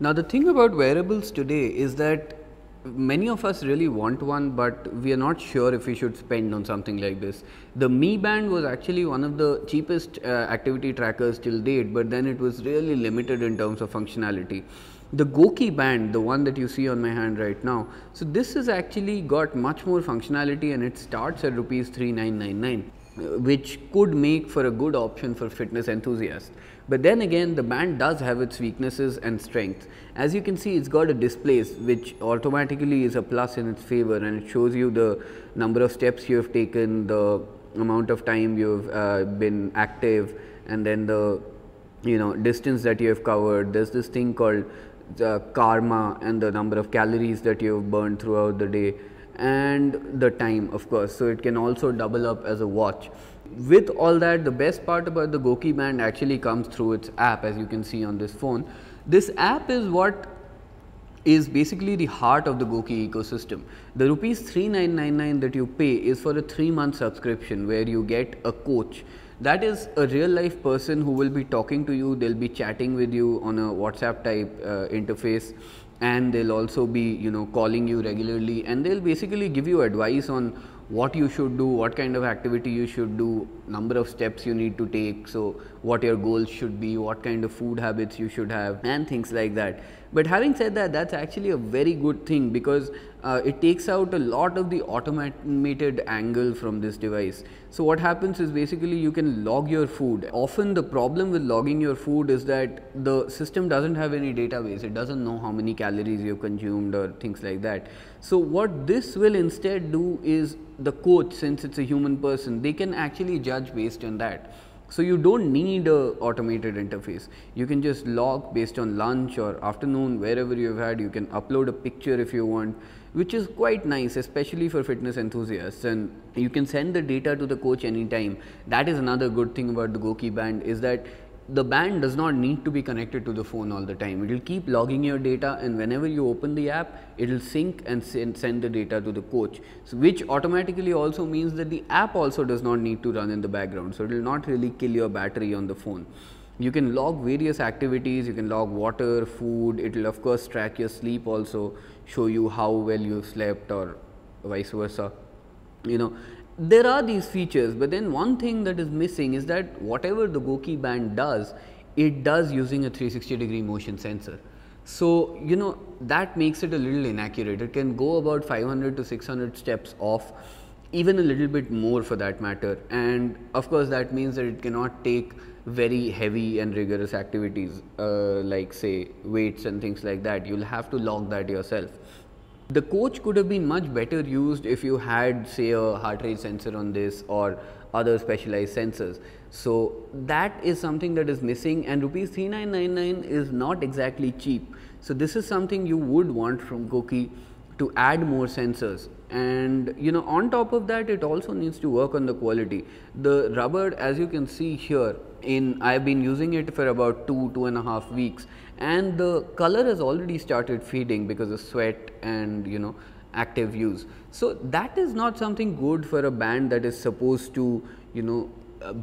Now the thing about wearables today is that many of us really want one, but we are not sure if we should spend on something like this. The Mi Band was actually one of the cheapest activity trackers till date, but then it was really limited in terms of functionality. The GoQii band, the one that you see on my hand right now, so this has actually got much more functionality, and it starts at rupees 3999, which could make for a good option for fitness enthusiasts. But then again, the band does have its weaknesses and strengths. As you can see, it's got a display which automatically is a plus in its favor, and it shows you the number of steps you have taken, the amount of time you've been active, and then the distance that you have covered. There's this thing called karma, and the number of calories that you have burned throughout the day, and the time, of course. So it can also double up as a watch. With all that, the best part about the GoQii band actually comes through its app, as you can see on this phone. This app is what is basically the heart of the GoQii ecosystem. The rupees 3999 that you pay is for a 3-month subscription, where you get a coach. That is a real life person who will be talking to you. They'll be chatting with you on a WhatsApp type interface, and they'll also be calling you regularly, and they'll basically give you advice on what you should do, what kind of activity you should do, number of steps you need to take, so what your goals should be, what kind of food habits you should have, and things like that. But having said that, that's actually a very good thing, because it takes out a lot of the automated angle from this device. So what happens is basically you can log your food. Often the problem with logging your food is that the system doesn't have any database. It doesn't know how many calories you've consumed or things like that. So what this will instead do is, the coach, since it's a human person, they can actually judge based on that. So you don't need a automated interface. You can just log based on lunch or afternoon, wherever you've had. You can upload a picture if you want, which is quite nice, especially for fitness enthusiasts. And you can send the data to the coach anytime. That is another good thing about the GoQii band, is that the band does not need to be connected to the phone all the time. It will keep logging your data, and whenever you open the app, it will sync and send the data to the coach. So which automatically also means that the app also does not need to run in the background. So it will not really kill your battery on the phone. You can log various activities. You can log water, food. It will of course track your sleep also, show you how well you slept, or vice versa. There are these features, but then one thing that is missing is that whatever the GoQii band does, it does using a 360-degree motion sensor. So that makes it a little inaccurate. It can go about 500 to 600 steps off, even a little bit more for that matter. And of course that means that it cannot take very heavy and rigorous activities like say weights and things like that. You'll have to log that yourself. The coach could have been much better used if you had, say, a heart rate sensor on this or other specialized sensors. So that is something that is missing, and rupees 3999 is not exactly cheap. So this is something you would want from GoQii, to add more sensors. And on top of that, it also needs to work on the quality. The rubber, as you can see here, I've been using it for about 2.5 weeks, and the color has already started fading because of sweat and active use. So that is not something good for a band that is supposed to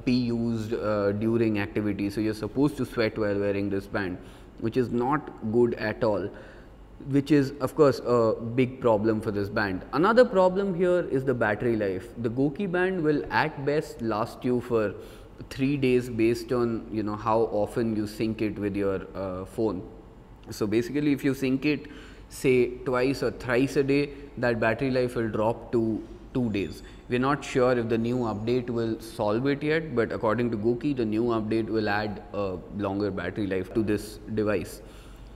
be used during activity. So you're supposed to sweat while wearing this band, which is not good at all, which is of course a big problem for this band. Another problem here is the battery life. The GoQii band will at best last you for 3 days based on how often you sync it with your phone. So basically, if you sync it say twice or thrice a day, that battery life will drop to 2 days. We're not sure if the new update will solve it yet, but according to GoQii, the new update will add a longer battery life to this device.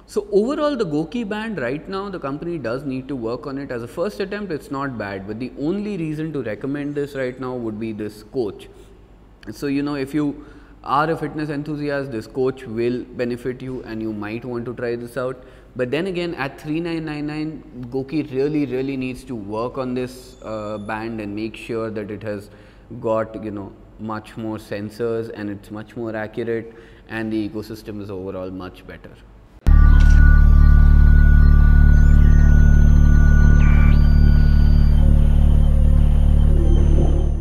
So overall, the GoQii band right now, the company does need to work on it. As a first attempt, it's not bad, but the only reason to recommend this right now would be this coach. So if you are a fitness enthusiast, this coach will benefit you, and you might want to try this out. But then again, at 3999, GoQii really needs to work on this band and make sure that it has got much more sensors, and it's much more accurate, and the ecosystem is overall much better.